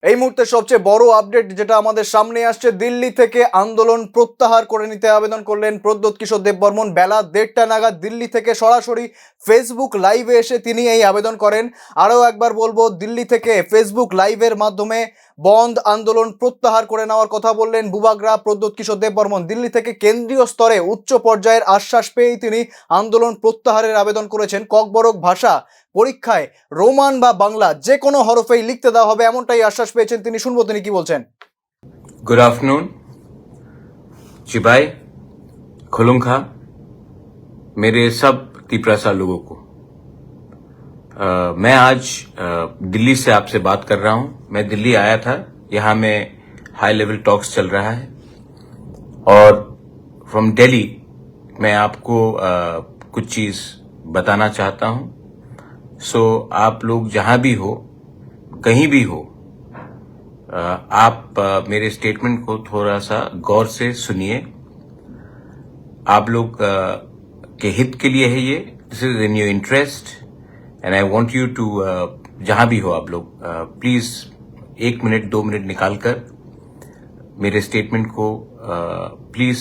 এই মুহূর্তে সবচেয়ে বড় আপডেট যেটা আমাদের সামনে আসছে, দিল্লি থেকে আন্দোলন প্রত্যাহার করে নিতে আবেদন করলেন প্রদ্যোৎ কিশোর দেববর্মন। বেলা 1:30 নাগাদ দিল্লি থেকে সরাসরি ফেসবুক লাইভে এসে তিনি এই আবেদন করেন। আরও একবার বলবো, দিল্লি থেকে ফেসবুক লাইভের মাধ্যমে বন্ধ আন্দোলন প্রত্যাহার করে নেওয়ার কথা বললেন বুবাগ্রা প্রদ্যোৎ কিশোর দেববর্মন। দিল্লি থেকে কেন্দ্রীয় স্তরে উচ্চ পর্যায়ের আশ্বাস পেয়েই তিনি আন্দোলন প্রত্যাহারের আবেদন করেছেন। ককবরক ভাষা পরীক্ষায় রোমান বা বাংলা যে কোনো হরফেই লিখতে দেওয়া হবে, এমনটাই আশ্বাস পেয়েছেন তিনি। শুনবো তিনি কি বলছেন। गुड आफ्टरनून चिबाई खुलुंखा मेरे सब तिपरासा लोगों को। मैं आज दिल्ली से आपसे बात कर रहा हूं। मैं दिल्ली आया था, यहां में हाई लेवल टॉक्स चल रहा है और फ्रॉम दिल्ली मैं आपको कुछ चीज बताना चाहता हूं। सो आप लोग जहां भी हो, कहीं भी हो, आप मेरे स्टेटमेंट को थोड़ा सा गौर से सुनिए। आप लोग के हित के लिए है ये। This is in your interest and I want you to, जहां भी हो आप लोग, प्लीज 1 मिनट 2 मिनट निकालकर मेरे स्टेटमेंट को प्लीज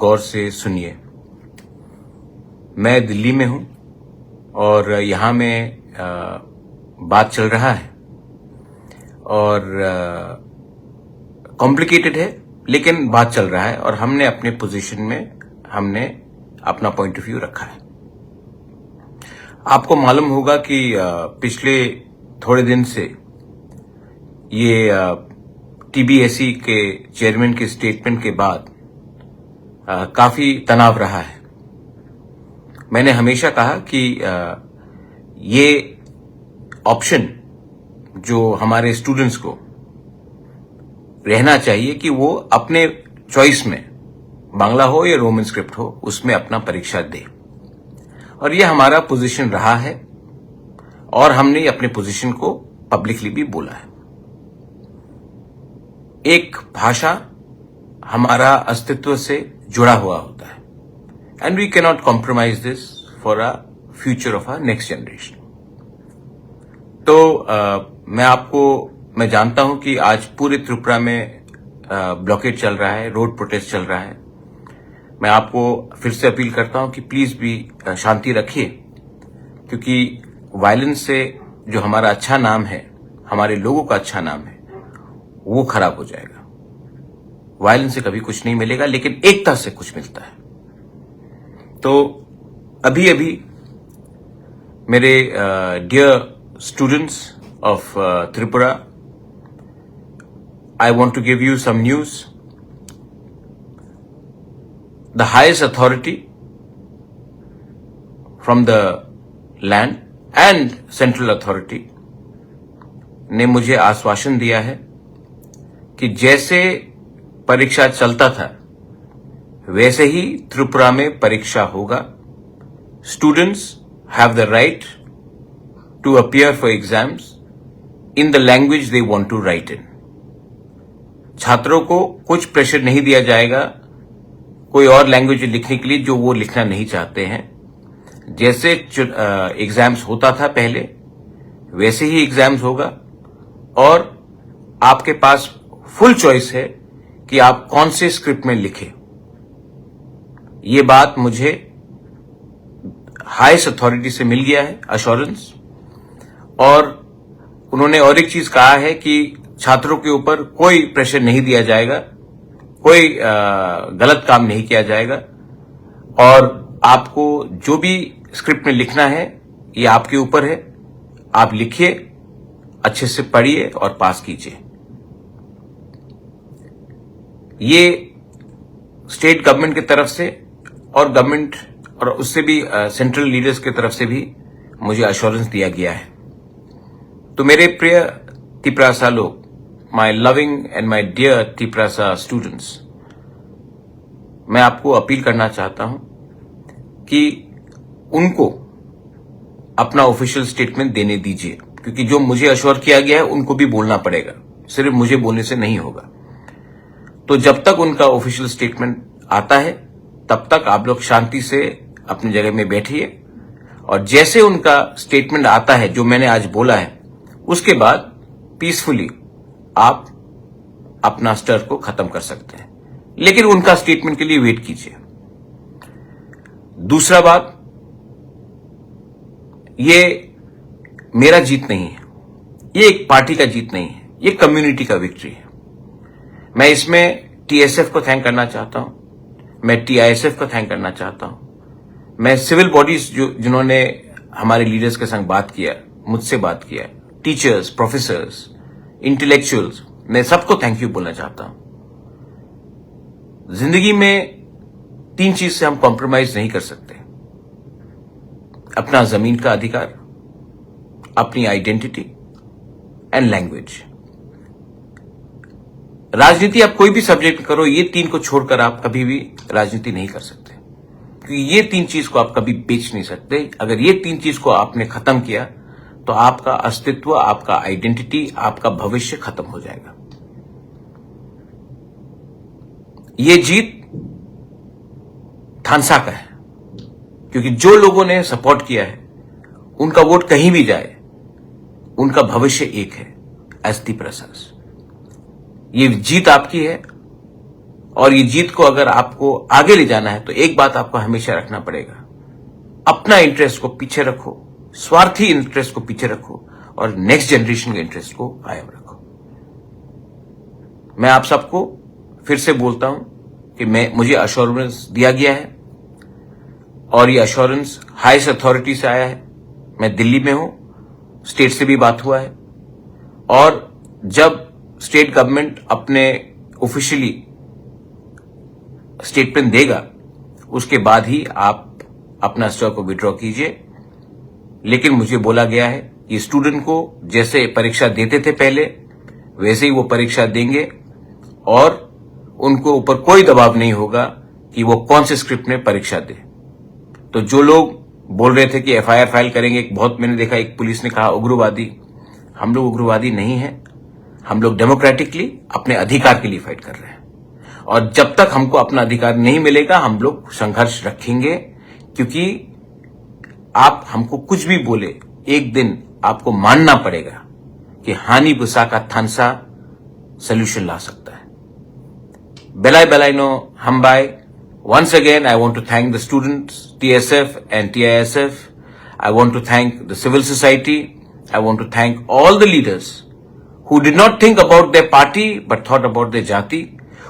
गौर से सुनिए। मैं दिल्ली में हूं और यहां में बात चल रहा है और कॉम्प्लिकेटेड है, लेकिन बात चल रहा है और हमने अपने पोजीशन में हमने अपना पॉइंट ऑफ व्यू रखा है। आपको मालूम होगा कि पिछले थोड़े दिन से ये टीबीएससी के चेयरमैन के स्टेटमेंट के बाद काफी तनाव रहा है। मैंने हमेशा कहा कि ये ऑप्शन जो हमारे स्टूडेंट्स को रहना चाहिए कि वो अपने चॉइस में, बांग्ला हो या रोमन स्क्रिप्ट हो, उसमें अपना परीक्षा दे। और ये हमारा पोजीशन रहा है और हमने अपने पोजीशन को पब्लिकली भी बोला है। एक भाषा हमारा अस्तित्व से जुड़ा हुआ होता है and we can not compromise this for a future of a next generation. तो मैं जानता हूं कि आज पूरे त्रिपुरा में ब्लॉकेड चल रहा है, रोड प्रोटेस्ट चल रहा है। मैं आपको फिर से अपील करता हूं कि प्लीज भी शांति रखिए, क्योंकि वायलेंस से जो हमारा अच्छा नाम है, हमारे लोगों का अच्छा नाम है, वो खराब हो जाएगा। वायलेंस से कभी कुछ नहीं मिलेगा, लेकिन एकता से कुछ मिलता है। तो अभी अभी मेरे dear students of Tripura, I want to give you some news. The highest authority from the land and central authority ने मुझे आश्वासन दिया है कि जैसे परीक्षा चलता था वैसे ही त्रिपुरा में परीक्षा होगा। Students have the right to appear for exams in the language they want to write in. छात्रों को कुछ प्रेशर नहीं दिया जाएगा कोई और लैंग्वेज लिखने के लिए जो वो लिखना नहीं चाहते हैं। जैसे एग्जाम्स होता था पहले, वैसे ही एग्जाम्स होगा और आपके पास फुल चॉइस है कि आप कौन से स्क्रिप्ट में लिखें। ये बात मुझे हाईएस्ट अथॉरिटी से मिल गया है, अश्योरेंस। और उन्होंने और एक चीज कहा है कि छात्रों के ऊपर कोई प्रेशर नहीं दिया जाएगा, कोई गलत काम नहीं किया जाएगा और आपको जो भी स्क्रिप्ट में लिखना है ये आपके ऊपर है। आप लिखिए, अच्छे से पढ़िए और पास कीजिए। ये स्टेट गवर्नमेंट की तरफ से और गवर्नमेंट और उससे भी सेंट्रल लीडर्स की तरफ से भी मुझे अश्योरेंस दिया गया है। तो मेरे प्रिय तिपरासा लोग, my loving and my dear Tiprasa students, मैं आपको अपील करना चाहता हूं कि उनको अपना ऑफिशियल स्टेटमेंट देने दीजिए, क्योंकि जो मुझे अश्योर किया गया है उनको भी बोलना पड़ेगा, सिर्फ मुझे बोलने से नहीं होगा। तो जब तक उनका ऑफिशियल स्टेटमेंट आता है तब तक आप लोग शांति से अपनी जगह में बैठिए और जैसे उनका स्टेटमेंट आता है जो मैंने आज बोला है, उसके बाद पीसफुली आप अपना स्टर को खत्म कर सकते हैं, लेकिन उनका स्टेटमेंट के लिए वेट कीजिए। दूसरा बात, ये मेरा जीत नहीं है, ये एक पार्टी का जीत नहीं है, ये कम्युनिटी का विक्ट्री है। मैं इसमें टीएसएफ को थैंक करना चाहता हूं, मैं टीआईएसएफ को थैंक करना चाहता हूं, मैं सिविल बॉडीज जिन्होंने हमारे लीडर्स के संग बात किया, मुझसे बात किया, टीचर्स, प्रोफेसर्स, इंटेलेक्चुअल्स, मैं सबको थैंक यू बोलना चाहता हूं। जिंदगी में 3 चीज से हम कॉम्प्रोमाइज नहीं कर सकते: अपना जमीन का अधिकार, अपनी आइडेंटिटी एंड लैंग्वेज। राजनीति आप कोई भी सब्जेक्ट करो, ये 3 को छोड़कर आप कभी भी राजनीति नहीं कर सकते, क्योंकि ये 3 चीज को आप कभी बेच नहीं सकते। अगर ये 3 चीज को आपने खत्म किया तो आपका अस्तित्व, आपका आइडेंटिटी, आपका भविष्य खत्म हो जाएगा। ये जीत थानसा का है, क्योंकि जो लोगों ने सपोर्ट किया है उनका वोट कहीं भी जाए, उनका भविष्य एक है, एज दी प्रसाद। ये जीत आपकी है, और ये जीत को अगर आपको आगे ले जाना है तो एक बात आपको हमेशा रखना पड़ेगा: अपना इंटरेस्ट को पीछे रखो, स्वार्थी इंटरेस्ट को पीछे रखो, और नेक्स्ट जनरेशन के इंटरेस्ट को कायम रखो। मैं आप सबको फिर से बोलता हूं कि मुझे अश्योरेंस दिया गया है, और ये अश्योरेंस हाईएस्ट अथॉरिटी से आया है। मैं दिल्ली में हूं, स्टेट से भी बात हुआ है, और जब स्टेट गवर्नमेंट अपने ऑफिशियली स्टेटमेंट देगा, उसके बाद ही आप अपना स्टॉक को विड्रॉ कीजिए। लेकिन मुझे बोला गया है कि स्टूडेंट को जैसे परीक्षा देते थे पहले, वैसे ही वो परीक्षा देंगे, और उनको ऊपर कोई दबाव नहीं होगा कि वो कौन से स्क्रिप्ट में परीक्षा दे। तो जो लोग बोल रहे थे कि एफआईआर फाइल करेंगे, बहुत मैंने देखा एक पुलिस ने कहा उग्रवादी, हम लोग उग्रवादी नहीं हैं, हम लोग डेमोक्रेटिकली अपने अधिकार के लिए फाइट कर रहे हैं, और जब तक हमको अपना अधिकार नहीं मिलेगा हम लोग संघर्ष रखेंगे। क्योंकि आप हमको कुछ भी बोले, एक दिन आपको मानना पड़ेगा कि हानि बुसा का थानसा सोल्यूशन ला सकता है। बेलाई बेलाइनो हमबाई। Once again, I want to thank the students, TSF and TISF. I want to thank the civil society. I want to thank all the leaders who did not think about their party but thought about their jati,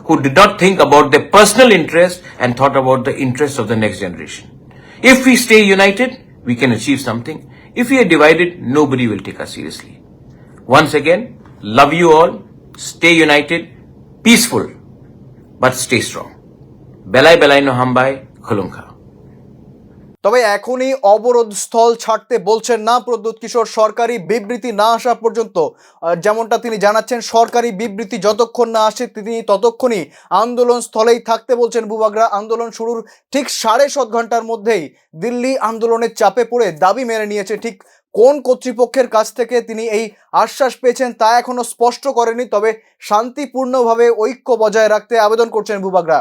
who did not think about their personal interest and thought about the interests of the next generation. If we stay united, we can achieve something. If we are divided, nobody will take us seriously. Once again, love you all. Stay united, peaceful, but stay strong. বেলায় বেলায় no হামবাই খুলুঙ্খা। তবে এখনই অবরোধ স্থল ছাড়তে বলছেন না প্রদ্যোৎ কিশোর, সরকারি বিবৃতি না আসা পর্যন্ত। যেমনটা তিনি জানাচ্ছেন, সরকারি বিবৃতি যতক্ষণ না আসে তিনি ততক্ষণই আন্দোলন স্থলেই থাকতে বলছেন বুবাগরা। আন্দোলন শুরুর ঠিক 7.5 ঘন্টার মধ্যেই দিল্লি আন্দোলনের চাপে পড়ে দাবি মেনে নিয়েছে। ঠিক কোন কর্তৃপক্ষের কাছ থেকে তিনি এই আশ্বাস পেয়েছেন তা এখনো স্পষ্ট করেনি, তবে শান্তিপূর্ণভাবে ঐক্য বজায় রাখতে আবেদন করছেন বুবাগরা।